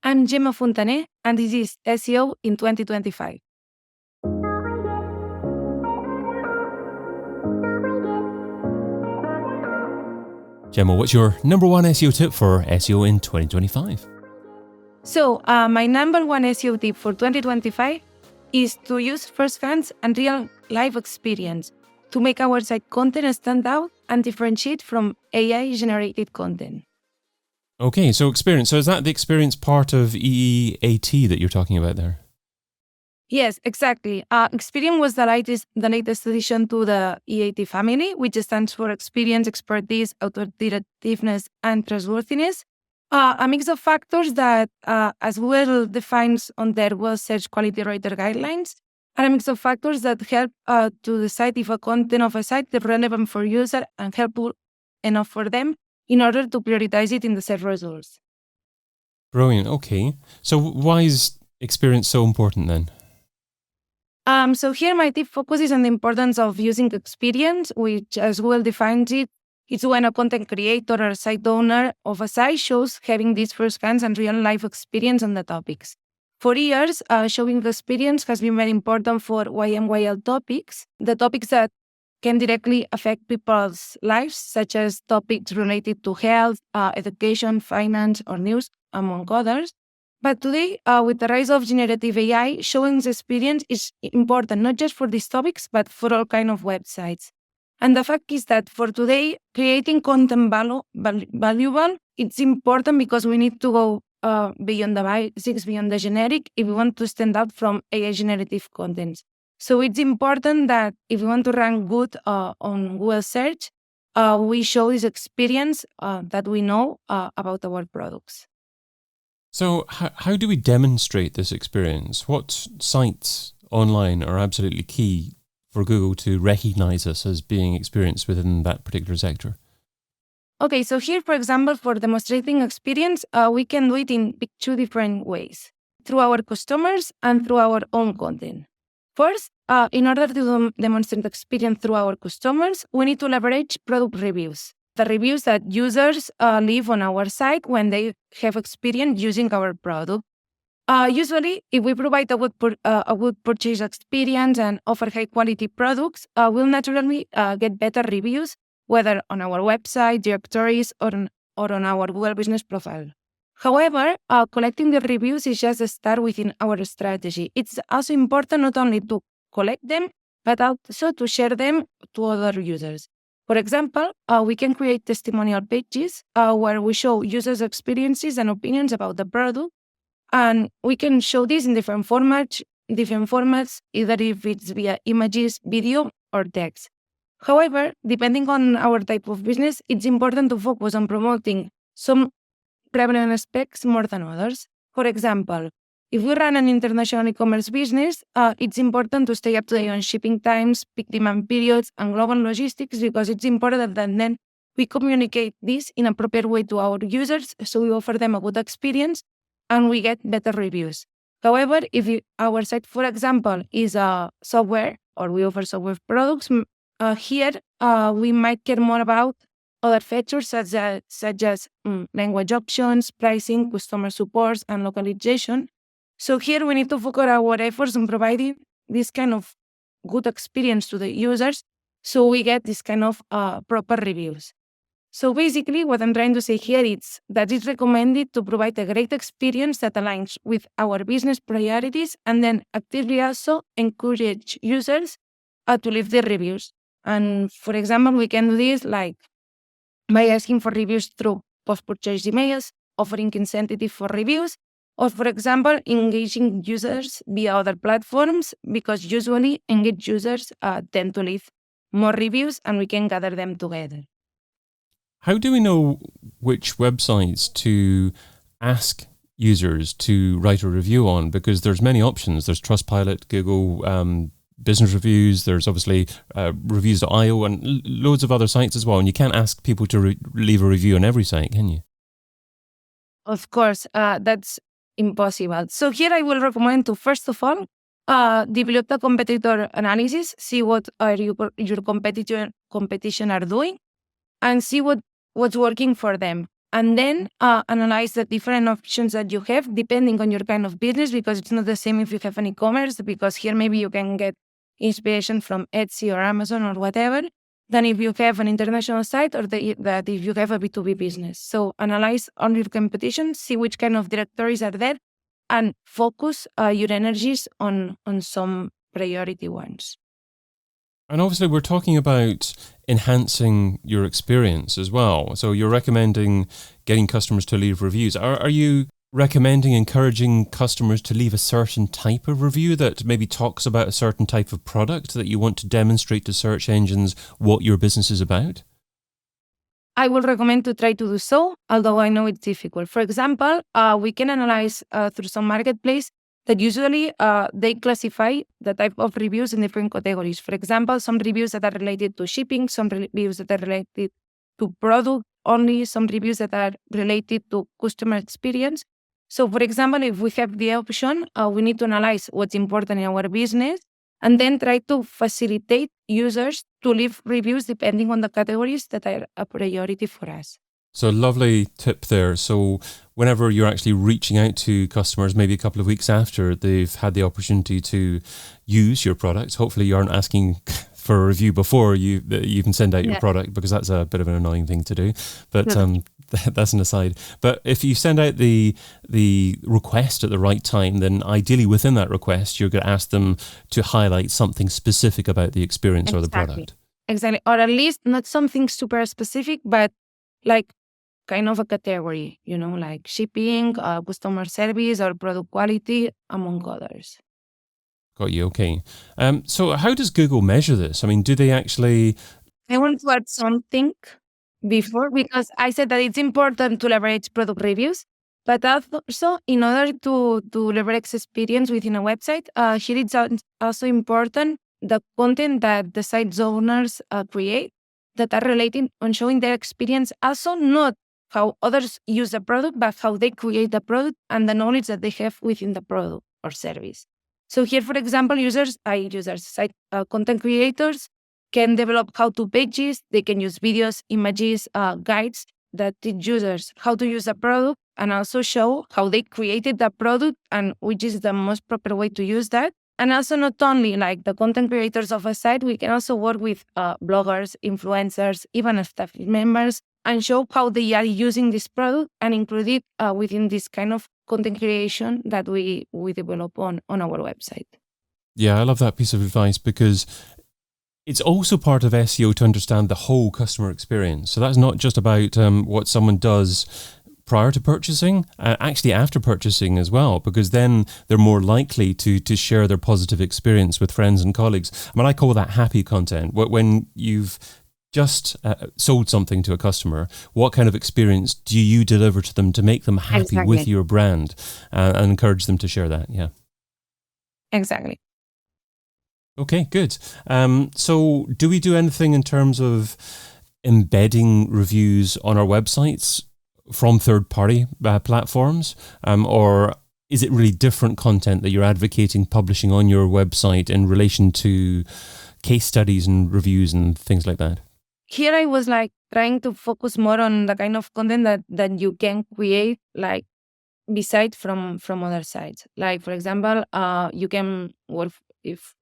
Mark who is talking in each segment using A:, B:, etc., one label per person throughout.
A: I'm Gemma Fontané, and this is SEO in 2025.
B: Gemma, what's your number one SEO tip for SEO in 2025?
A: So, my number one SEO tip for 2025 is to use first-hand and real-life experience to make our site content stand out and differentiate from AI-generated content.
B: Okay, so experience. So is that the experience part of EEAT that you're talking about there?
A: Yes, exactly. Experience was the latest addition to the EAT family, which stands for experience, expertise, authoritativeness, and trustworthiness. A mix of factors that, as well defines on their well search quality rater guidelines, and a mix of factors that help to decide if a content of a site is relevant for user and helpful enough for them in order to prioritize it in the search results.
B: Brilliant. Okay. So why is experience so important then?
A: So here my tip focuses on the importance of using experience, which as well defines it. It's when a content creator or site owner of a site shows having this first-hand and real-life experience on the topics. For years, showing the experience has been very important for YMYL topics, the topics that can directly affect people's lives, such as topics related to health, education, finance, or news, among others. But today, with the rise of generative AI, showing the experience is important, not just for these topics, but for all kinds of websites. And the fact is that for today, creating content valuable, it's important because we need to go beyond the basics, beyond the generic, if we want to stand out from AI generative content. So it's important that if we want to rank good on Google search, we show this experience that we know about our products.
B: So how do we demonstrate this experience? What sites online are absolutely key for Google to recognize us as being experienced within that particular sector?
A: Okay, so here, for example, for demonstrating experience, we can do it in two different ways, through our customers and through our own content. First, in order to demonstrate experience through our customers, we need to leverage product reviews, the reviews that users leave on our site when they have experience using our product. Usually, if we provide a good purchase experience and offer high-quality products, we'll naturally get better reviews, whether on our website, directories, or on our Google Business profile. However, collecting the reviews is just a start within our strategy. It's also important not only to collect them, but also to share them to other users. For example, we can create testimonial pages where we show users' experiences and opinions about the product, and we can show this in different formats, either if it's via images, video, or text. However, depending on our type of business, it's important to focus on promoting some relevant aspects more than others. For example, if we run an international e-commerce business, it's important to stay up to date on shipping times, peak demand periods, and global logistics, because it's important that then we communicate this in an appropriate way to our users, so we offer them a good experience and we get better reviews. However, if our site, for example, is a software or we offer software products, here we might care more about other features such as language options, pricing, customer support, and localization. So here we need to focus our efforts on providing this kind of good experience to the users so we get this kind of proper reviews. So basically what I'm trying to say here is that it's recommended to provide a great experience that aligns with our business priorities and then actively also encourage users to leave their reviews. And for example, we can do this like by asking for reviews through post-purchase emails, offering incentive for reviews, or for example, engaging users via other platforms, because usually engaged users tend to leave more reviews and we can gather them together.
B: How do we know which websites to ask users to write a review on? Because there's many options. There's Trustpilot, Google Business Reviews, there's obviously Reviews.io and loads of other sites as well. And you can't ask people to leave a review on every site, can you?
A: Of course, that's impossible. So here I will recommend to, first of all, develop the competitor analysis, see what your competition are doing, and see what's working for them. and then analyze the different options that you have depending on your kind of business, because it's not the same if you have an e-commerce, because here maybe you can get inspiration from Etsy or Amazon or whatever, than if you have an international site or that if you have a B2B business. So analyze on your competition, see which kind of directories are there, and focus your energies on some priority ones.
B: And obviously, we're talking about enhancing your experience as well. So you're recommending getting customers to leave reviews. Are you recommending, encouraging customers to leave a certain type of review that maybe talks about a certain type of product that you want to demonstrate to search engines what your business is about?
A: I would recommend to try to do so, although I know it's difficult. For example, we can analyze through some marketplace that usually they classify the type of reviews in different categories. For example, some reviews that are related to shipping, some reviews that are related to product only, some reviews that are related to customer experience. So, for example, if we have the option, we need to analyze what's important in our business and then try to facilitate users to leave reviews depending on the categories that are a priority for us.
B: So lovely tip there. So whenever you're actually reaching out to customers, maybe a couple of weeks after they've had the opportunity to use your product, hopefully you aren't asking for a review before you can send out your product, because that's a bit of an annoying thing to do. But that's an aside. But if you send out the request at the right time, then ideally within that request, you're going to ask them to highlight something specific about the experience or the product.
A: Exactly. Or at least not something super specific, but like kind of a category, like shipping, customer service, or product quality, among others.
B: Got you. Okay. So how does Google measure this? I mean, do they actually...
A: I want to add something before, because I said that it's important to leverage product reviews, but also in order to leverage experience within a website, here it's also important the content that the site's owners create that are related on showing their experience, also not how others use the product, but how they create the product and the knowledge that they have within the product or service. So here, for example, content creators can develop how-to pages. They can use videos, images, guides that teach users how to use the product and also show how they created the product and which is the most proper way to use that. And also not only like the content creators of a site, we can also work with bloggers, influencers, even staff members, and show how they are using this product and include it within this kind of content creation that we develop on our website.
B: Yeah, I love that piece of advice, because it's also part of SEO to understand the whole customer experience. So that's not just about what someone does prior to purchasing, actually after purchasing as well, because then they're more likely to share their positive experience with friends and colleagues. I mean, I call that happy content. When you've just sold something to a customer, what kind of experience do you deliver to them to make them happy with your brand and encourage them to share that? Yeah.
A: Exactly.
B: Okay, good. So do we do anything in terms of embedding reviews on our websites from third-party platforms? Or is it really different content that you're advocating publishing on your website in relation to case studies and reviews and things like that?
A: Here I was trying to focus more on the kind of content that you can create beside from other sites. Like, for example, you can work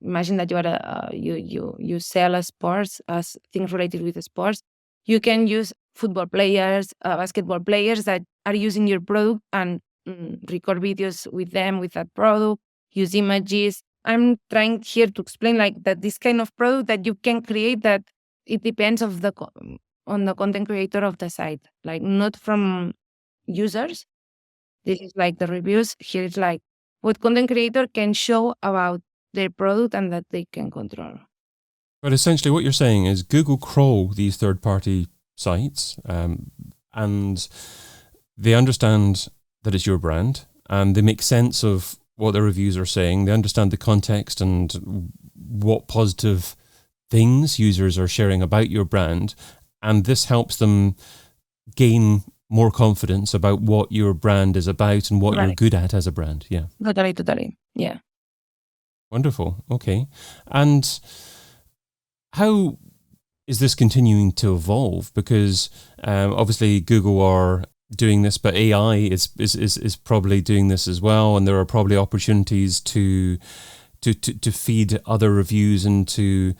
A: imagine that you are you sell sports, as things related with sports. You can use football players, basketball players that are using your product and record videos with them with that product. Use images. I'm trying here to explain that this kind of product that you can create, that it depends on the content creator of the site, not from users. This is the reviews. Here it's what content creator can show about their product and that they can control.
B: But essentially what you're saying is Google crawl these third-party sites and they understand that it's your brand and they make sense of what the reviews are saying. They understand the context and what positive things users are sharing about your brand. And this helps them gain more confidence about what your brand is about and what you're good at as a brand. Yeah.
A: Totally. Yeah.
B: Wonderful. Okay. And how is this continuing to evolve? Because obviously Google are doing this, but AI is probably doing this as well, and there are probably opportunities to feed other reviews into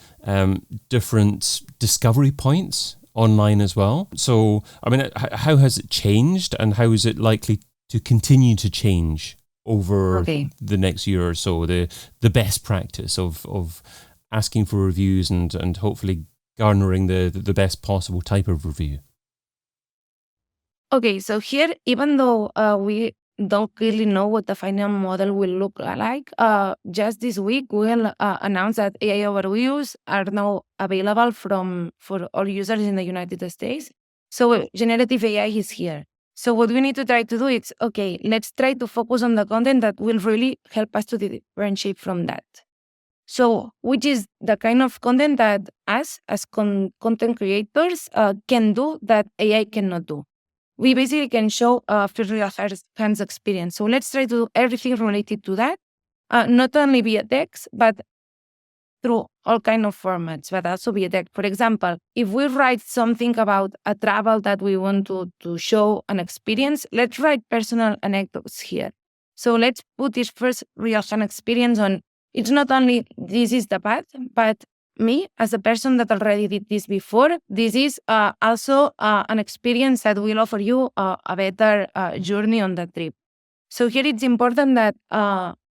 B: different discovery points online as well. So, I mean, how has it changed, and how is it likely to continue to change over the next year or so? The best practice of asking for reviews and hopefully garnering the best possible type of review.
A: Okay, so here, even though we don't really know what the final model will look like, just this week, Google announced that AI overviews are now available for all users in the United States. So generative AI is here. So what we need to try to do is, okay, let's try to focus on the content that will really help us to differentiate from that. So which is the kind of content that us as content creators can do that AI cannot do. We basically can show after real hands experience. So let's try to do everything related to that, not only via text, but through all kind of formats, but also via text. For example, if we write something about a travel that we want to show an experience, let's write personal anecdotes here. So let's put this first real hand experience on. It's not only this is the path, but me as a person that already did this before, this is also an experience that will offer you a better journey on that trip. So here it's important that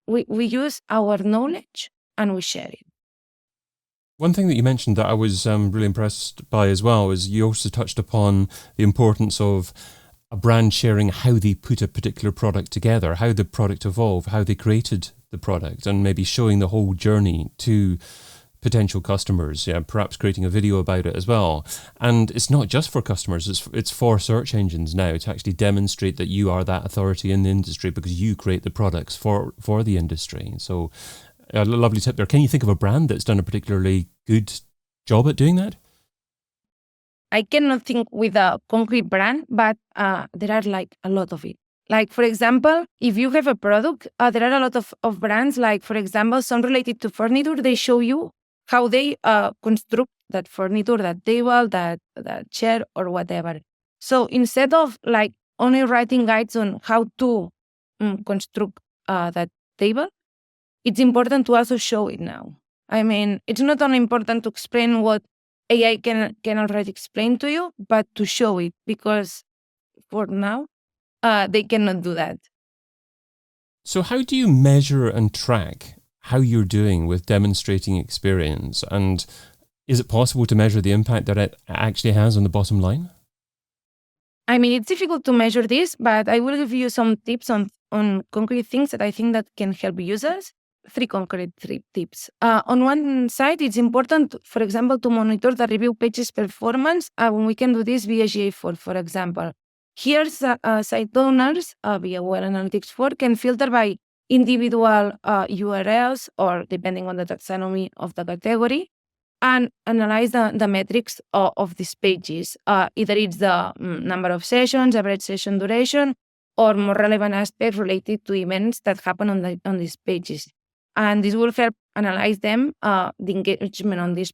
A: we use our knowledge and we share it.
B: One thing that you mentioned that I was really impressed by as well is you also touched upon the importance of a brand sharing how they put a particular product together, how the product evolved, how they created the product, and maybe showing the whole journey to potential customers, perhaps creating a video about it as well. And it's not just for customers, it's for search engines now to actually demonstrate that you are that authority in the industry because you create the products for the industry. So a lovely tip there. Can you think of a brand that's done a particularly good job at doing that?
A: I cannot think with a concrete brand, but there are like a lot of it. Like, for example, if you have a product, there are a lot of brands, like, for example, some related to furniture, they show you how they construct that furniture, that table, that chair, or whatever. So instead of like only writing guides on how to construct that table, it's important to also show it now. I mean, it's not only important to explain what AI can already explain to you, but to show it, because for now, they cannot do that.
B: So how do you measure and track how you're doing with demonstrating experience? And is it possible to measure the impact that it actually has on the bottom line?
A: I mean, it's difficult to measure this, but I will give you some tips on concrete things that I think that can help users. Three concrete tips. On one side, it's important, for example, to monitor the review page's performance. We can do this via GA4, for example. Here, site owners via Web Analytics 4 can filter by individual URLs or depending on the taxonomy of the category and analyze the metrics of these pages. Either it's the number of sessions, average session duration, or more relevant aspects related to events that happen on these pages. And this will help analyze them, the engagement on these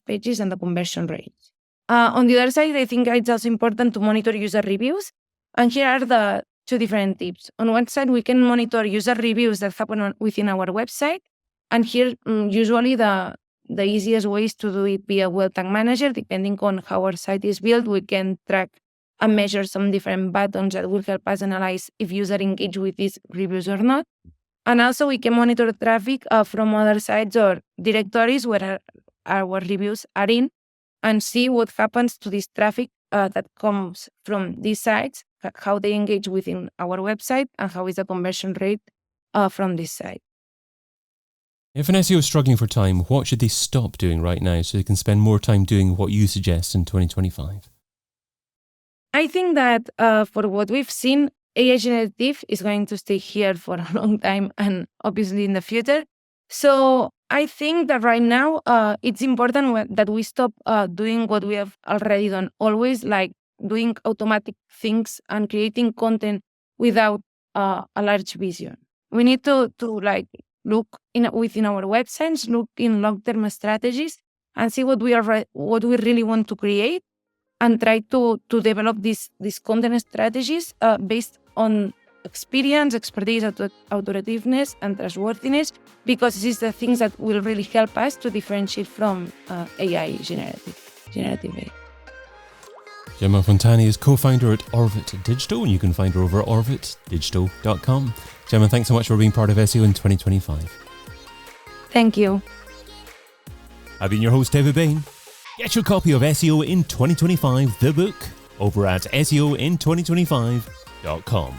A: pages and the conversion rates. On the other side, I think it's also important to monitor user reviews. And here are the two different tips. On one side, we can monitor user reviews that happen within our website. And here, usually the easiest way is to do it via Web Tag Manager. Depending on how our site is built, we can track and measure some different buttons that will help us analyze if users engage with these reviews or not. And also we can monitor traffic from other sites or directories where our reviews are in and see what happens to this traffic that comes from these sites, how they engage within our website, and how is the conversion rate from this site.
B: If an SEO is struggling for time, what should they stop doing right now so they can spend more time doing what you suggest in 2025?
A: I think that for what we've seen, AI generative is going to stay here for a long time and obviously in the future. So I think that right now it's important that we stop doing what we have already done always, like doing automatic things and creating content without a large vision. We need to like look within our websites, look in long-term strategies, and see what we really want to create, and try to develop these content strategies based on experience, expertise, authoritativeness, and trustworthiness, because this is the things that will really help us to differentiate from AI, generative AI.
B: Gemma Fontané is co-founder at Orbit Digital, and you can find her over at orbitdigital.com. Gemma, thanks so much for being part of SEO in 2025.
A: Thank you.
B: I've been your host, David Bain. Get your copy of SEO in 2025, the book, over at SEOin2025.com.